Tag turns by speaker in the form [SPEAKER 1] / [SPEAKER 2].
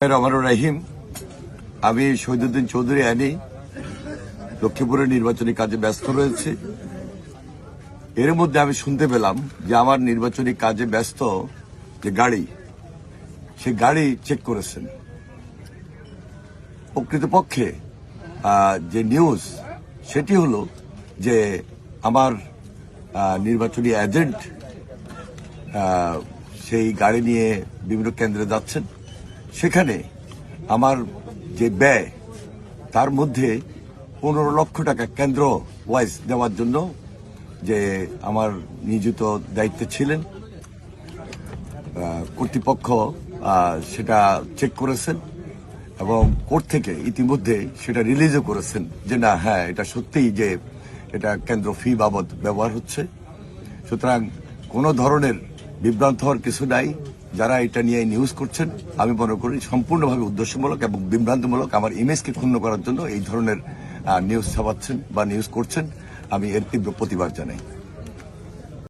[SPEAKER 1] রহমানুর রহিম। আমি শহীদুদ্দিন চৌধুরী আনি লক্ষ্মীপুরের নির্বাচনী কাজে ব্যস্ত রয়েছে। এর মধ্যে আমি শুনতে পেলাম যে আমার নির্বাচনী কাজে ব্যস্ত যে গাড়ি, সে গাড়ি চেক করেছেন। প্রকৃতপক্ষে যে নিউজ সেটি হলো যে আমার নির্বাচনী এজেন্ট সেই গাড়ি নিয়ে বিভিন্ন কেন্দ্রে যাচ্ছেন। সেখানে আমার যে ব্যয় তার মধ্যে 15 লক্ষ টাকা কেন্দ্র ওয়াইজ দেওয়ার জন্য যে আমার নিয়োজিত দায়িত্বে ছিলেন কর্তৃপক্ষ সেটা চেক করেছেন এবং কোর্ট থেকে ইতিমধ্যে সেটা রিলিজও করেছেন যে না, হ্যাঁ, এটা সত্যিই যে এটা কেন্দ্র ফি বাবদ ব্যবহার হচ্ছে। সুতরাং কোনো ধরনের বিভ্রান্ত হওয়ার কিছু নাই। যারা এটা নিয়ে নিউজ করছেন, আমি মনে করি সম্পূর্ণভাবে উদ্দেশ্যমূলক এবং বিভ্রান্তমূলক আমার ইমেজকে ক্ষুণ্ণ করার জন্য এই ধরনের নিউজ ছাপাচ্ছেন বা নিউজ করছেন। আমি এর তীব্র প্রতিবাদ জানাই।